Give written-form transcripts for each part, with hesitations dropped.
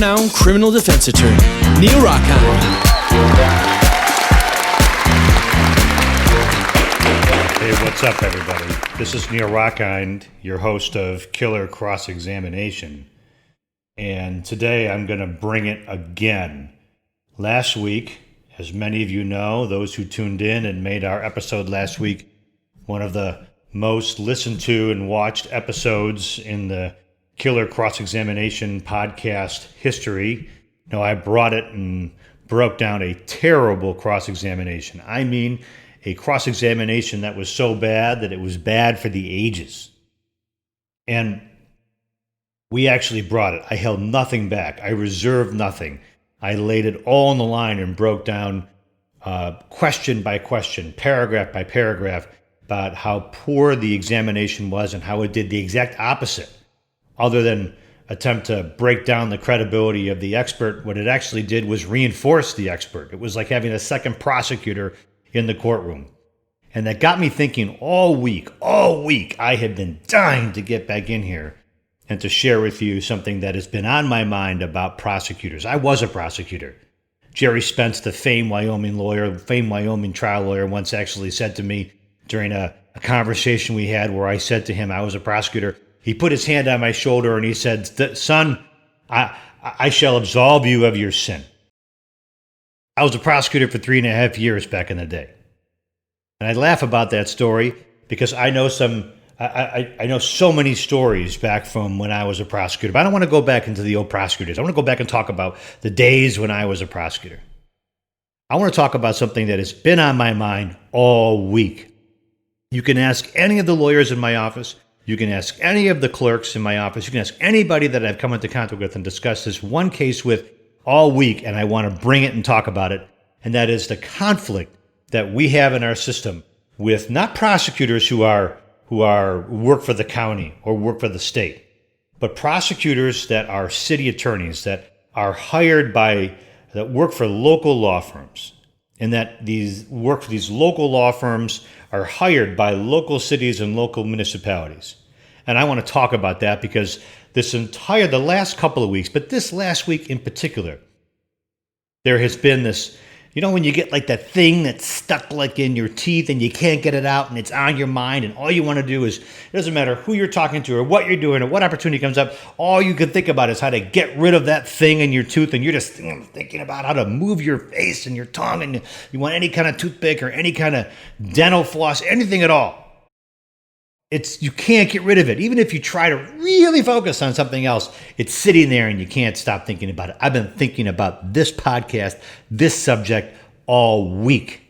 world-renowned criminal defense attorney, Neil Rockheim. Hey, what's up, everybody? This is Neil Rockhind, your host of Killer Cross-Examination. And today I'm going to bring it again. Last week, as many of you know, those who tuned in and made our episode last week one of the most listened to and watched episodes in the Killer Cross-Examination podcast history. I brought it and broke down a terrible cross-examination. I mean, a cross-examination that was so bad that it was bad for the ages. And we actually brought it. I held nothing back. I reserved nothing. I laid it all on the line and broke down question by question, paragraph by paragraph, about how poor the examination was and how it did the exact opposite. Other than attempt to break down the credibility of the expert, what it actually did was reinforce the expert. It was like having a second prosecutor in the courtroom. And that got me thinking all week, I have been dying to get back in here and to share with you something that has been on my mind about prosecutors. I was a prosecutor. Jerry Spence, the famed Wyoming trial lawyer, once actually said to me during a conversation we had where I said to him I was a prosecutor. He put his hand on my shoulder and he said, "Son, I shall absolve you of your sin." I was a prosecutor for 3.5 years back in the day. And I laugh about that story because I know I know so many stories back from when I was a prosecutor. But I don't want to go back into the old prosecutors. I want to go back and talk about the days when I was a prosecutor. I want to talk about something that has been on my mind all week. You can ask any of the lawyers in my office. You can ask any of the clerks in my office. You can ask anybody that I've come into contact with and discussed this one case with all week, and I want to bring it and talk about it. And that is the conflict that we have in our system with not prosecutors who work for the county or work for the state, but prosecutors that are city attorneys that are hired that work for local law firms, and that these local law firms are hired by local cities and local municipalities. And I want to talk about that because the last couple of weeks, but this last week in particular, there has been this, when you get like that thing that's stuck like in your teeth and you can't get it out and it's on your mind and all you want to do is, it doesn't matter who you're talking to or what you're doing or what opportunity comes up, all you can think about is how to get rid of that thing in your tooth, and you're just thinking about how to move your face and your tongue, and you want any kind of toothpick or any kind of dental floss, anything at all. You can't get rid of it. Even if you try to really focus on something else, it's sitting there and you can't stop thinking about it. I've been thinking about this podcast, this subject all week.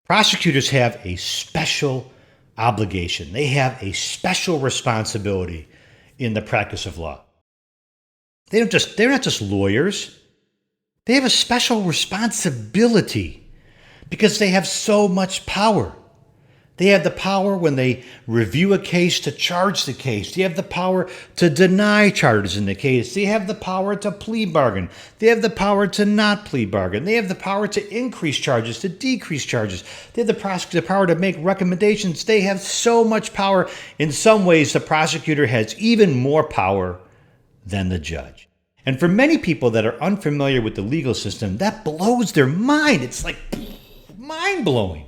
Prosecutors have a special obligation. They have a special responsibility in the practice of law. They're not just lawyers. They have a special responsibility because they have so much power. They have the power when they review a case to charge the case. They have the power to deny charges in the case. They have the power to plea bargain. They have the power to not plea bargain. They have the power to increase charges, to decrease charges. They have the power to make recommendations. They have so much power. In some ways, the prosecutor has even more power than the judge. And for many people that are unfamiliar with the legal system, that blows their mind. It's like mind-blowing.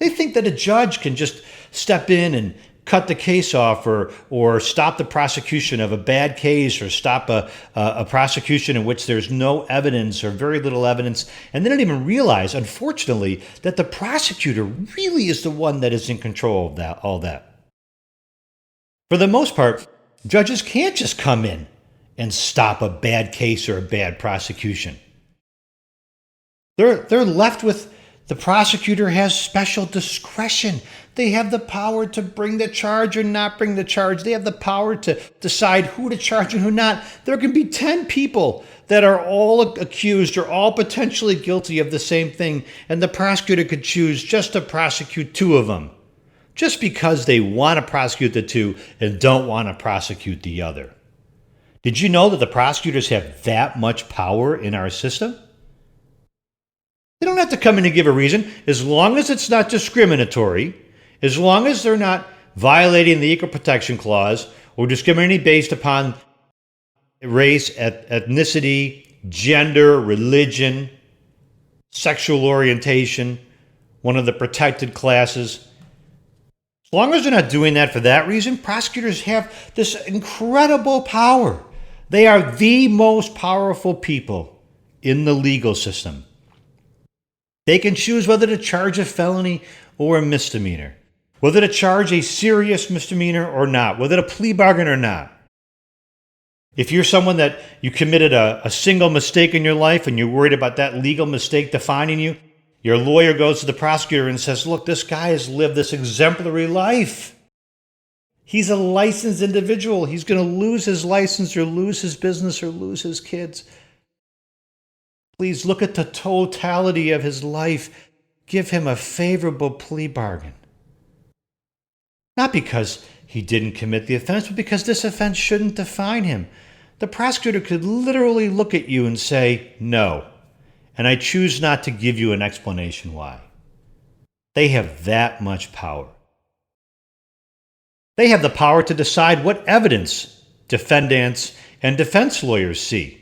They think that a judge can just step in and cut the case off or stop the prosecution of a bad case or stop a prosecution in which there's no evidence or very little evidence. And they don't even realize, unfortunately, that the prosecutor really is the one that is in control of all that. For the most part, judges can't just come in and stop a bad case or a bad prosecution. They're left with the prosecutor has special discretion. They have the power to bring the charge or not bring the charge. They have the power to decide who to charge and who not. There can be 10 people that are all accused or all potentially guilty of the same thing, and the prosecutor could choose just to prosecute 2 of them, just because they want to prosecute the 2 and don't want to prosecute the other. Did you know that the prosecutors have that much power in our system? They don't have to come in and give a reason, as long as it's not discriminatory, as long as they're not violating the Equal Protection Clause or discriminating based upon race, ethnicity, gender, religion, sexual orientation, one of the protected classes. As long as they're not doing that for that reason, prosecutors have this incredible power. They are the most powerful people in the legal system. They can choose whether to charge a felony or a misdemeanor, whether to charge a serious misdemeanor or not, whether to plea bargain or not. If you're someone that you committed a single mistake in your life and you're worried about that legal mistake defining you, your lawyer goes to the prosecutor and says, look, this guy has lived this exemplary life. He's a licensed individual. He's going to lose his license or lose his business or lose his kids. Please look at the totality of his life. Give him a favorable plea bargain. Not because he didn't commit the offense, but because this offense shouldn't define him. The prosecutor could literally look at you and say, no, and I choose not to give you an explanation why. They have that much power. They have the power to decide what evidence defendants and defense lawyers see.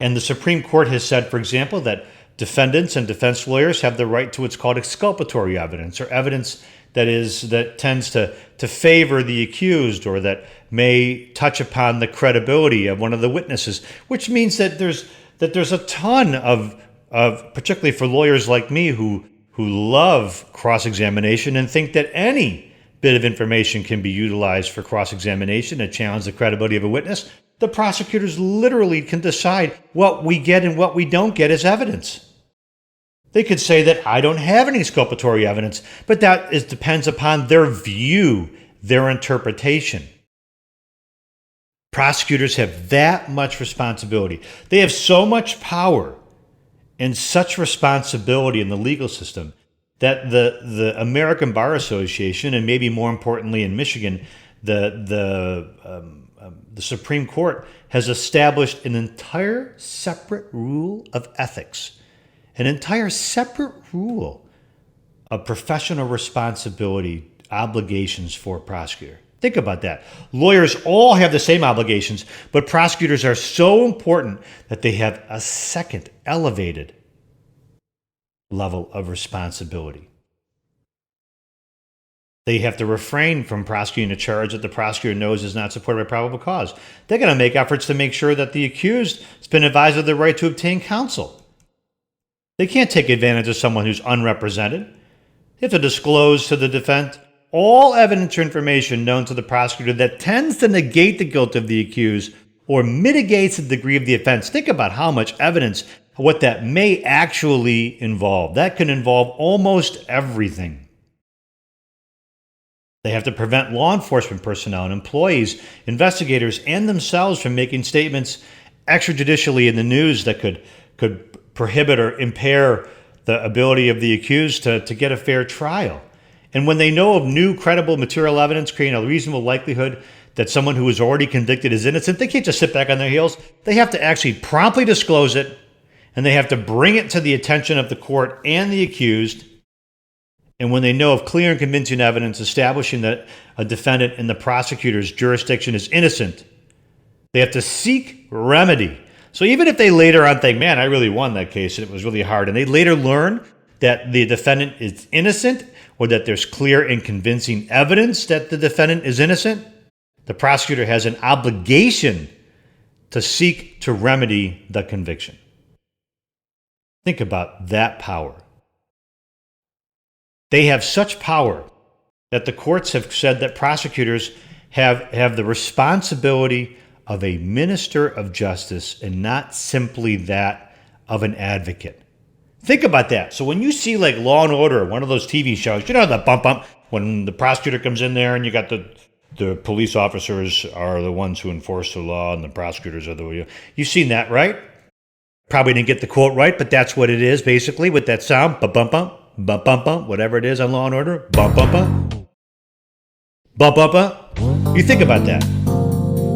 And the Supreme Court has said, for example, that defendants and defense lawyers have the right to what's called exculpatory evidence, or evidence that tends to favor the accused or that may touch upon the credibility of one of the witnesses, which means that there's a ton of particularly for lawyers like me who love cross-examination and think that any bit of information can be utilized for cross-examination and challenge the credibility of a witness. The prosecutors literally can decide what we get and what we don't get as evidence. They could say that I don't have any exculpatory evidence, but that depends upon their view, their interpretation. Prosecutors have that much responsibility. They have so much power and such responsibility in the legal system that the American Bar Association, and maybe more importantly in Michigan, the Supreme Court has established an entire separate rule of ethics, an entire separate rule of professional responsibility obligations for a prosecutor. Think about that. Lawyers all have the same obligations, but prosecutors are so important that they have a second elevated level of responsibility. They have to refrain from prosecuting a charge that the prosecutor knows is not supported by probable cause. They're going to make efforts to make sure that the accused has been advised of the right to obtain counsel. They can't take advantage of someone who's unrepresented. They have to disclose to the defense all evidence or information known to the prosecutor that tends to negate the guilt of the accused or mitigates the degree of the offense. Think about how much evidence, what that may actually involve. That can involve almost everything. They have to prevent law enforcement personnel and employees, investigators, and themselves from making statements extrajudicially in the news that could prohibit or impair the ability of the accused to get a fair trial. And when they know of new credible material evidence creating a reasonable likelihood that someone who is already convicted is innocent, they can't just sit back on their heels. They have to actually promptly disclose it, and they have to bring it to the attention of the court and the accused. And when they know of clear and convincing evidence establishing that a defendant in the prosecutor's jurisdiction is innocent, they have to seek remedy. So even if they later on think, man, I really won that case and it was really hard, and they later learn that the defendant is innocent or that there's clear and convincing evidence that the defendant is innocent, the prosecutor has an obligation to seek to remedy the conviction. Think about that power. They have such power that the courts have said that prosecutors have the responsibility of a minister of justice and not simply that of an advocate. Think about that. So when you see like Law and Order, one of those TV shows, you know, the bump, when the prosecutor comes in there and you got the police officers are the ones who enforce the law and the prosecutors are the, you've seen that, right? Probably didn't get the quote right, but that's what it is basically with that sound, bump, whatever it is on Law and Order, bump. You think about that.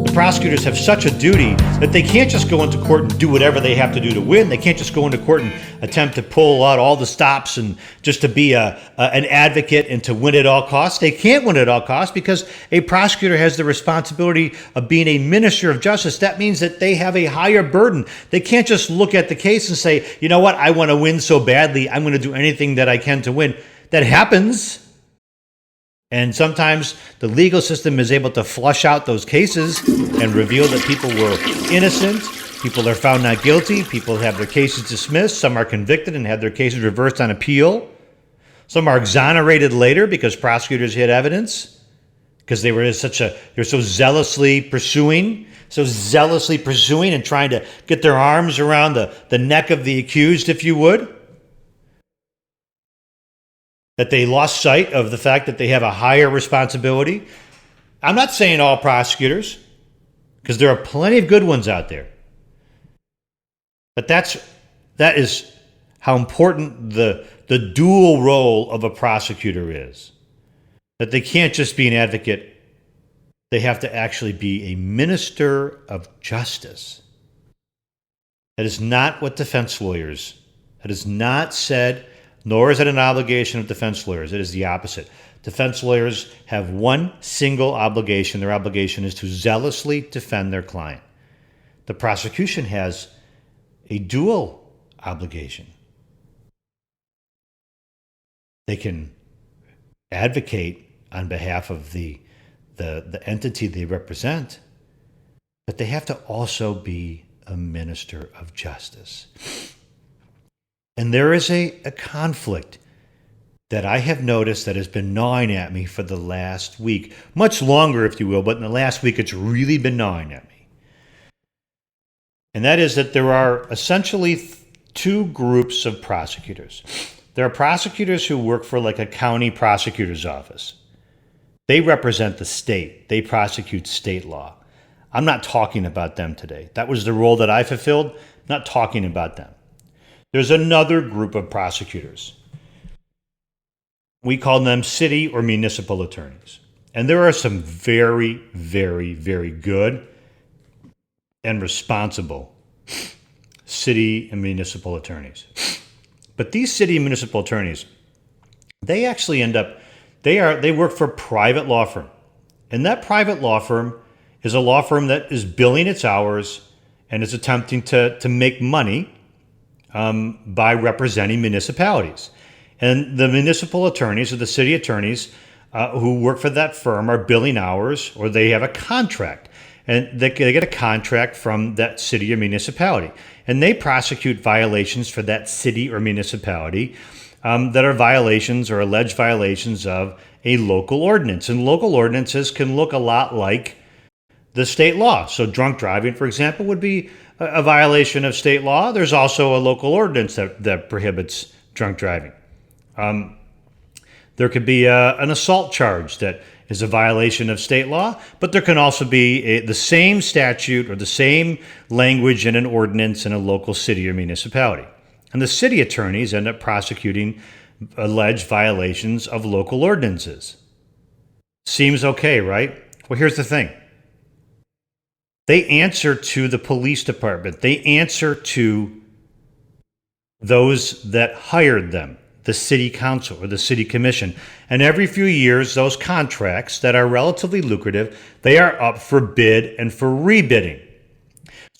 The prosecutors have such a duty that they can't just go into court and do whatever they have to do to win. They can't just go into court and attempt to pull out all the stops and just to be an advocate and to win at all costs. They can't win at all costs because a prosecutor has the responsibility of being a minister of justice. That means that they have a higher burden. They can't just look at the case and say, you know what, I want to win so badly, I'm going to do anything that I can to win. That happens. And sometimes the legal system is able to flush out those cases and reveal that people were innocent, people are found not guilty, people have their cases dismissed, some are convicted and had their cases reversed on appeal. Some are exonerated later because prosecutors had evidence, because they're so zealously pursuing and trying to get their arms around the neck of the accused, if you would. That they lost sight of the fact that they have a higher responsibility. I'm not saying all prosecutors, because there are plenty of good ones out there. But that is how important the dual role of a prosecutor is. That they can't just be an advocate, they have to actually be a minister of justice. That is not what defense lawyers, that is not said, nor is it an obligation of defense lawyers. It is the opposite. Defense lawyers have one single obligation. Their obligation is to zealously defend their client. The prosecution has a dual obligation. They can advocate on behalf of the entity they represent, but they have to also be a minister of justice. And there is a conflict that I have noticed that has been gnawing at me for the last week. Much longer, if you will, but in the last week it's really been gnawing at me. And that is that there are essentially two groups of prosecutors. There are prosecutors who work for like a county prosecutor's office. They represent the state. They prosecute state law. I'm not talking about them today. That was the role that I fulfilled. I'm not talking about them. There's another group of prosecutors. We call them city or municipal attorneys. And there are some very, very, very good and responsible city and municipal attorneys. But these city and municipal attorneys, they actually they work for a private law firm. And that private law firm is a law firm that is billing its hours and is attempting to make money by representing municipalities. And the municipal attorneys or the city attorneys who work for that firm are billing hours, or they have a contract. And they get a contract from that city or municipality. And they prosecute violations for that city or municipality that are violations or alleged violations of a local ordinance. And local ordinances can look a lot like the state law. So drunk driving, for example, would be a violation of state law. There's also a local ordinance that prohibits drunk driving. There could be an assault charge that is a violation of state law, but there can also be the same statute or the same language in an ordinance in a local city or municipality. And the city attorneys end up prosecuting alleged violations of local ordinances. Seems okay, right? Well, here's the thing. They answer to the police department. They answer to those that hired them, the city council or the city commission. And every few years, those contracts that are relatively lucrative, they are up for bid and for rebidding.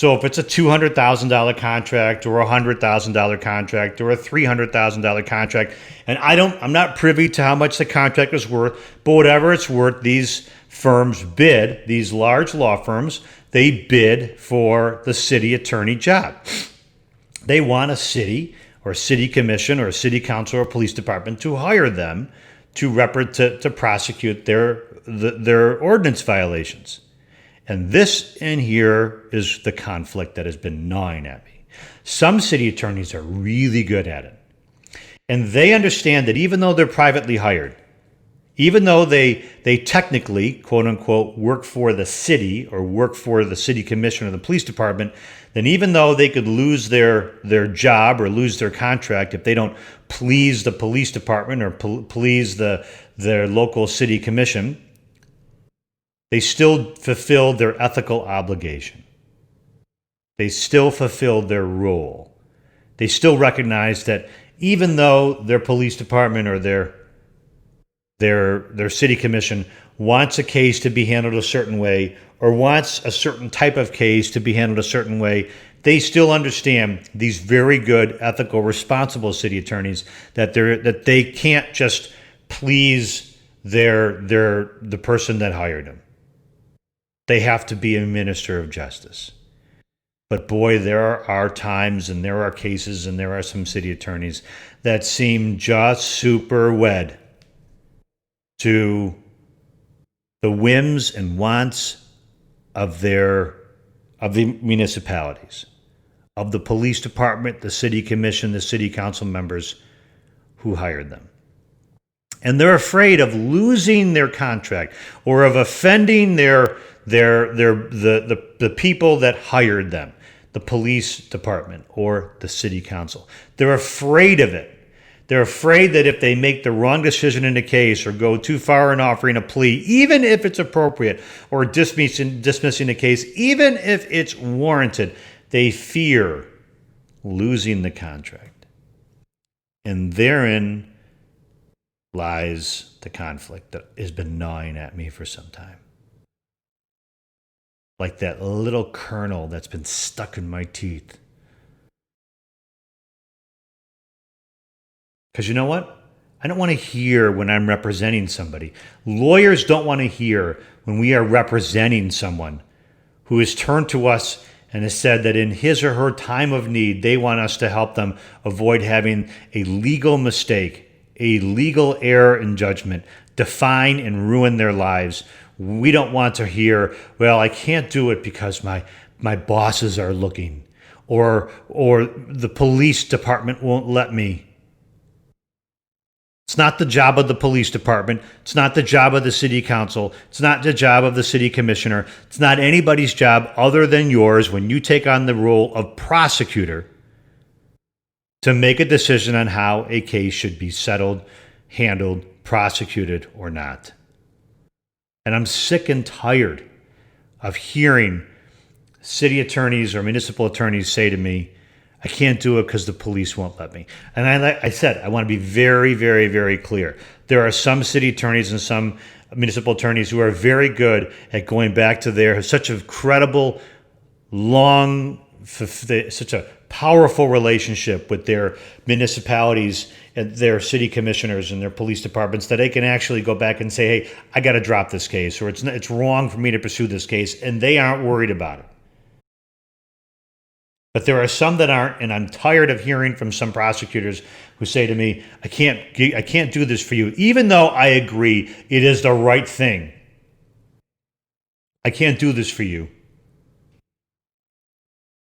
So if it's a $200,000 contract or a $100,000 contract or a $300,000 contract, and I'm not privy to how much the contract is worth, but whatever it's worth, these firms bid, these large law firms, they bid for the city attorney job. They want a city or a city commission or a city council or police department to hire them to prosecute their ordinance violations. And this in here is the conflict that has been gnawing at me. Some city attorneys are really good at it. And they understand that even though they're privately hired, even though they technically, quote unquote, work for the city or work for the city commission or the police department, then even though they could lose their job or lose their contract if they don't please the police department or please their local city commission, They still fulfilled their ethical obligation. They still fulfilled their role. They still recognized that even though their police department or their city commission wants a case to be handled a certain way or wants a certain type of case to be handled a certain way, they still understand, these very good, ethical, responsible city attorneys, that they can't just please the person that hired them. They have to be a minister of justice. But boy, there are times and there are cases and there are some city attorneys that seem just super wed to the whims and wants of the municipalities, of the police department, the city commission, the city council members who hired them. And they're afraid of losing their contract or of offending the people that hired them, the police department or the city council. They're afraid of it. They're afraid that if they make the wrong decision in a case or go too far in offering a plea, even if it's appropriate, or dismissing the case, even if it's warranted, they fear losing the contract. And therein lies the conflict that has been gnawing at me for some time. Like that little kernel that's been stuck in my teeth. Because you know what? I don't want to hear when I'm representing somebody. Lawyers don't want to hear when we are representing someone who has turned to us and has said that in his or her time of need, they want us to help them avoid having a legal mistake, a legal error in judgment, define and ruin their lives. We don't want to hear, well, I can't do it because my bosses are looking, or the police department won't let me. It's not the job of the police department. It's not the job of the city council. It's not the job of the city commissioner. It's not anybody's job other than yours when you take on the role of prosecutor to make a decision on how a case should be settled, handled, prosecuted, or not. And I'm sick and tired of hearing city attorneys or municipal attorneys say to me, I can't do it because the police won't let me. And I said, I want to be very, very, very clear. There are some city attorneys and some municipal attorneys who are very good at going back to their such a credible, such a powerful relationship with their municipalities and their city commissioners and their police departments that they can actually go back and say, hey, I got to drop this case, or it's wrong for me to pursue this case, and they aren't worried about it. But there are some that aren't, and I'm tired of hearing from some prosecutors who say to me, I can't do this for you, even though I agree it is the right thing. I can't do this for you.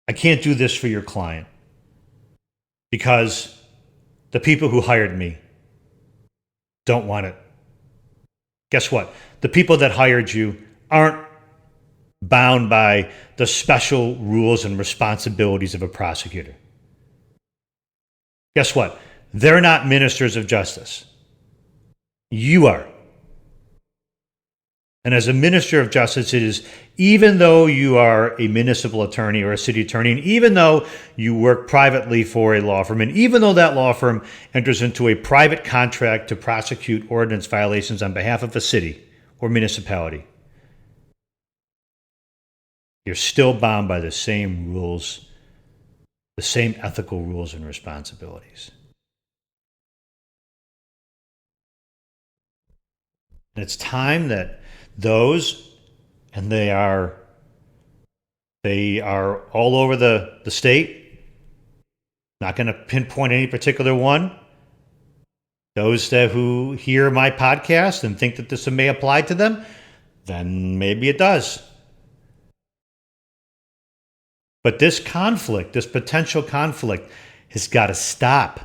I can't do this for your client because the people who hired me don't want it. Guess what? The people that hired you aren't bound by the special rules and responsibilities of a prosecutor. Guess what? They're not ministers of justice. You are. And as a minister of justice, it is, even though you are a municipal attorney or a city attorney, and even though you work privately for a law firm, and even though that law firm enters into a private contract to prosecute ordinance violations on behalf of a city or municipality, you're still bound by the same rules, the same ethical rules and responsibilities. And it's time that those, and they are all over the state, not going to pinpoint any particular one. Those who hear my podcast and think that this may apply to them, then maybe it does. But this conflict, this potential conflict, has got to stop.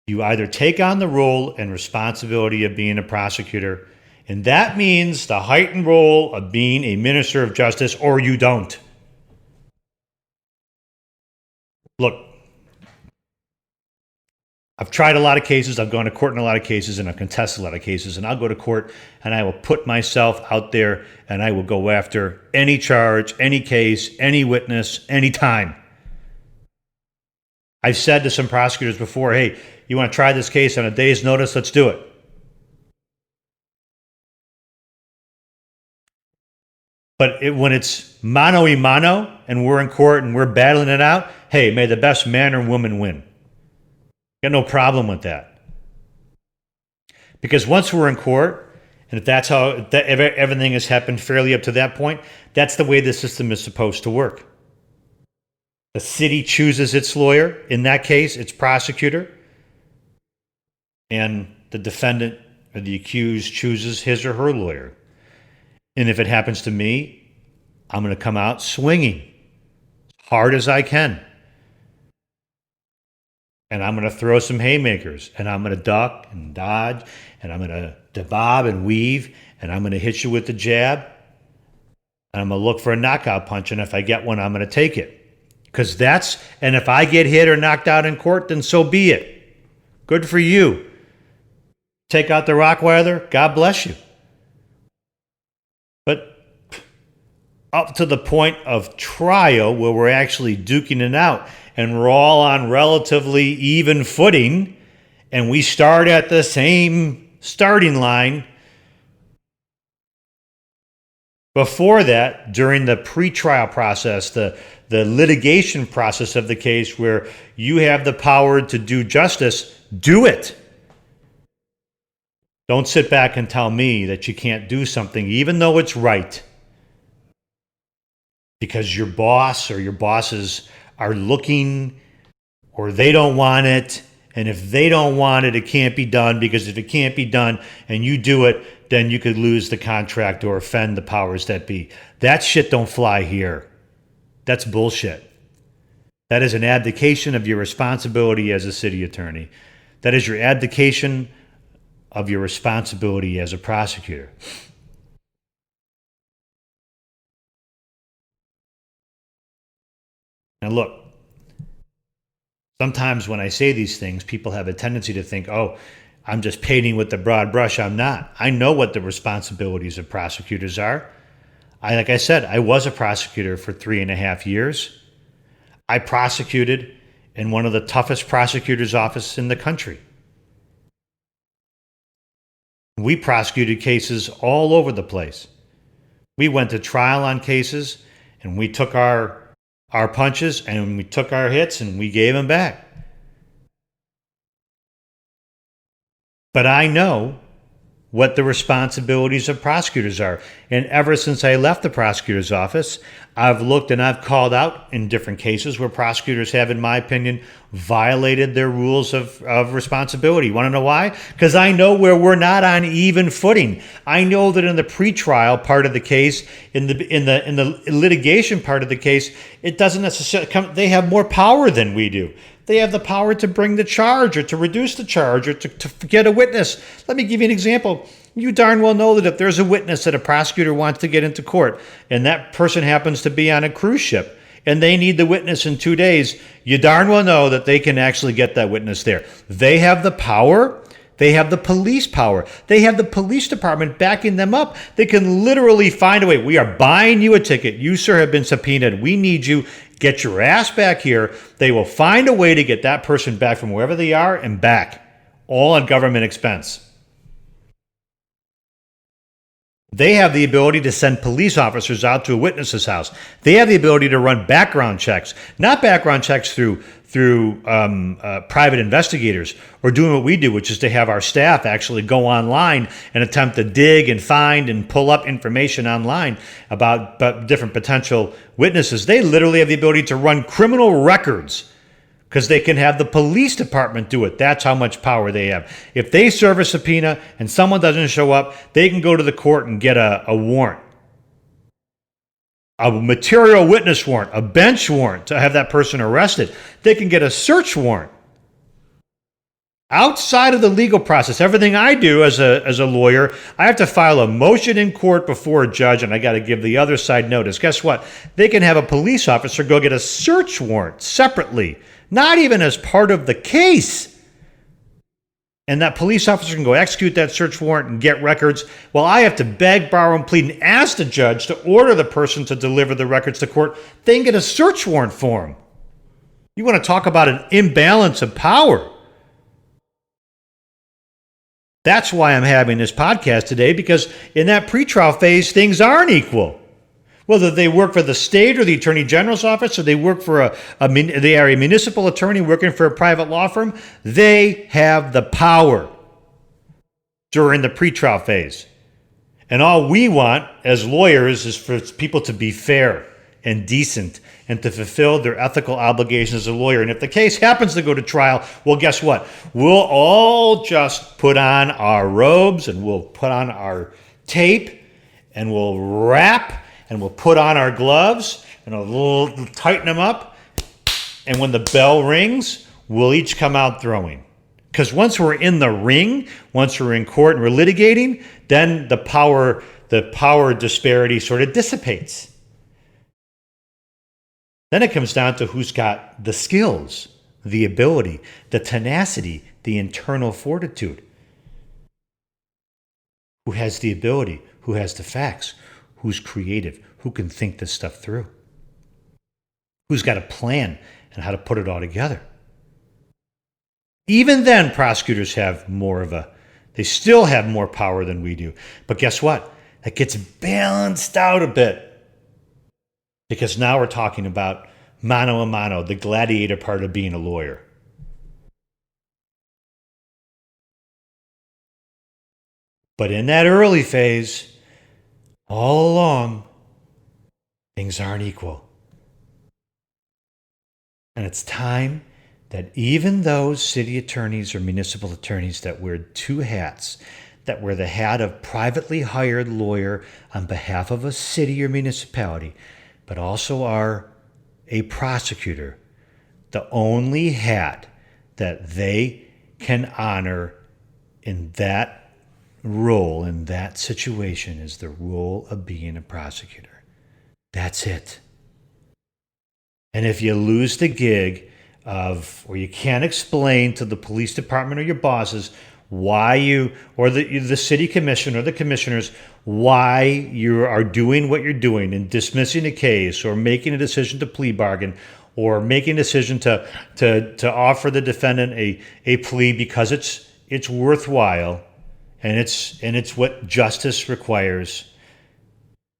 You either take on the role and responsibility of being a prosecutor, and that means the heightened role of being a minister of justice, or you don't. Look, I've tried a lot of cases, I've gone to court in a lot of cases, and I've contested a lot of cases, and I'll go to court and I will put myself out there and I will go after any charge, any case, any witness, any time. I've said to some prosecutors before, hey, you want to try this case on a day's notice? Let's do it. But when it's mano a mano and we're in court and we're battling it out, hey, may the best man or woman win. Got no problem with that. Because once we're in court, and if that's how everything has happened fairly up to that point, that's the way the system is supposed to work. The city chooses its lawyer. In that case, its prosecutor. And the defendant or the accused chooses his or her lawyer. And if it happens to me, I'm going to come out swinging as hard as I can. And I'm going to throw some haymakers, and I'm going to duck and dodge, and I'm going to bob and weave, and I'm going to hit you with the jab, and I'm going to look for a knockout punch, and if I get one, I'm going to take it. And if I get hit or knocked out in court, then so be it. Good for you. Take out the Rottweiler, God bless you. But up to the point of trial where we're actually duking it out and we're all on relatively even footing and we start at the same starting line. Before that, during the pretrial process, the litigation process of the case where you have the power to do justice, do it. Don't sit back and tell me that you can't do something even though it's right. Because your boss or your bosses are looking or they don't want it. And if they don't want it, it can't be done, because if it can't be done and you do it, then you could lose the contract or offend the powers that be. That shit don't fly here. That's bullshit. That is an abdication of your responsibility as a city attorney. That is your abdication of your responsibility as a prosecutor. Now look, sometimes when I say these things, people have a tendency to think, oh, I'm just painting with the broad brush. I'm not. I know what the responsibilities of prosecutors are. Like I said, I was a prosecutor for 3.5 years. I prosecuted in one of the toughest prosecutors' offices in the country. We prosecuted cases all over the place. We went to trial on cases, and we took our punches, and we took our hits, and we gave them back. But I know what the responsibilities of prosecutors are. And ever since I left the prosecutor's office, I've looked and I've called out in different cases where prosecutors have, in my opinion, violated their rules of responsibility. You want to know why? Because I know where we're not on even footing. I know that in the pretrial part of the case, in the litigation part of the case, it doesn't necessarily come. They have more power than we do. They have the power to bring the charge or to reduce the charge or to get a witness. Let me give you an example. You darn well know that if there's a witness that a prosecutor wants to get into court and that person happens to be on a cruise ship and they need the witness in 2 days, you darn well know that they can actually get that witness there. They have the power. They have the police power. They have the police department backing them up. They can literally find a way. We are buying you a ticket. You, sir, have been subpoenaed. We need you. Get your ass back here. They will find a way to get that person back from wherever they are and back, all on government expense. They have the ability to send police officers out to a witness's house. They have the ability to run background checks, not background checks through private investigators or doing what we do, which is to have our staff actually go online and attempt to dig and find and pull up information online about different potential witnesses. They literally have the ability to run criminal records because they can have the police department do it. That's how much power they have. If they serve a subpoena and someone doesn't show up, they can go to the court and get a warrant, a material witness warrant, a bench warrant to have that person arrested. They can get a search warrant. Outside of the legal process, everything I do as a lawyer, I have to file a motion in court before a judge, and I got to give the other side notice. Guess what? They can have a police officer go get a search warrant separately, not even as part of the case. and that police officer can go execute that search warrant and get records, while I have to beg, borrow, and plead and ask the judge to order the person to deliver the records to court, they can get a search warrant for them. You want to talk about an imbalance of power? That's why I'm having this podcast today, because in that pretrial phase, things aren't equal. Whether they work for the state or the attorney general's office, or they work for they are a municipal attorney working for a private law firm, they have the power during the pretrial phase. And all we want as lawyers is for people to be fair and decent and to fulfill their ethical obligations as a lawyer. And if the case happens to go to trial, well, guess what? We'll all just put on our robes and we'll put on our tape and we'll wrap and we'll put on our gloves and we'll tighten them up. And when the bell rings, we'll each come out throwing. Because once we're in the ring, once we're in court and we're litigating, then the power disparity sort of dissipates. Then it comes down to who's got the skills, the ability, the tenacity, the internal fortitude. Who has the ability, who has the facts, who's creative, who can think this stuff through. Who's got a plan and how to put it all together. Even then, prosecutors have they still have more power than we do. But guess what? That gets balanced out a bit. Because now we're talking about mano a mano, the gladiator part of being a lawyer. But in that early phase, all along, things aren't equal. And it's time that even those city attorneys or municipal attorneys that wear two hats, that wear the hat of privately hired lawyer on behalf of a city or municipality, but also are a prosecutor, the only hat that they can honor in that role, in that situation, is the role of being a prosecutor. That's it. And if you lose the gig or you can't explain to the police department or your bosses why you, or the city commission or the commissioners, why you are doing what you're doing and dismissing a case or making a decision to plea bargain or making a decision to offer the defendant a plea because it's worthwhile and it's what justice requires,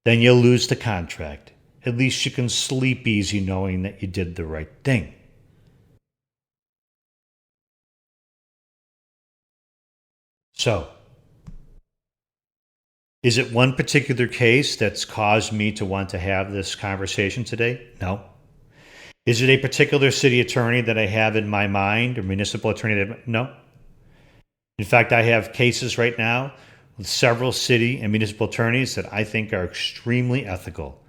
then you lose the contract. At least you can sleep easy knowing that you did the right thing. So, is it one particular case that's caused me to want to have this conversation today? No. Is it a particular city attorney that I have in my mind or municipal attorney? No. In fact, I have cases right now with several city and municipal attorneys that I think are extremely ethical,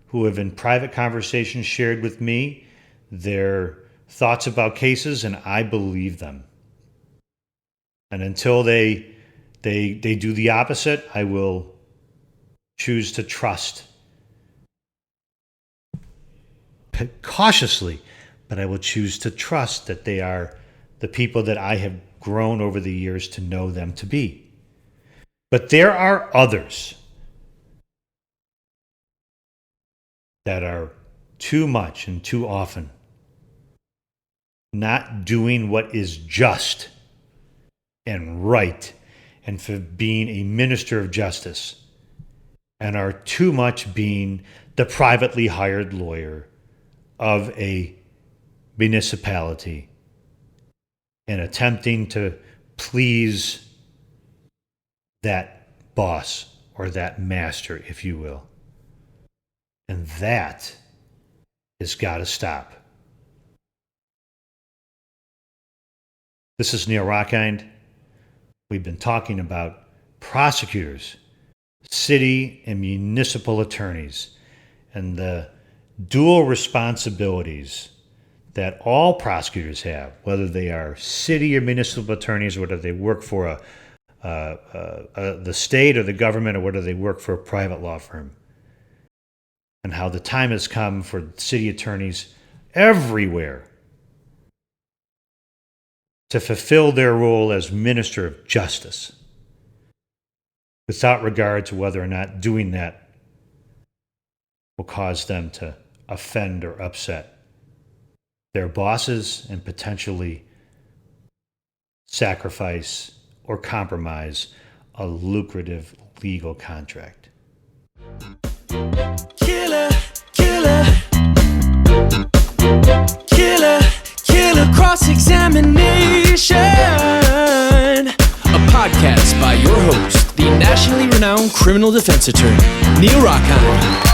who have in private conversations shared with me their thoughts about cases, and I believe them. And until they do the opposite, I will choose to trust. Cautiously, but I will choose to trust that they are the people that I have grown over the years to know them to be. But there are others that are too much and too often not doing what is just and right and for being a minister of justice, and are too much being the privately hired lawyer of a municipality and attempting to please that boss or that master, if you will. And that has got to stop. This is Neil Rockhind. We've been talking about prosecutors, city and municipal attorneys, and the dual responsibilities that all prosecutors have, whether they are city or municipal attorneys, whether they work for the state or the government, or whether they work for a private law firm. And how the time has come for city attorneys everywhere to fulfill their role as minister of justice, without regard to whether or not doing that will cause them to offend or upset their bosses and potentially sacrifice or compromise a lucrative legal contract. Killer, killer, killer, killer cross-examination. A podcast by your host, the nationally renowned criminal defense attorney, Neil Rockheim.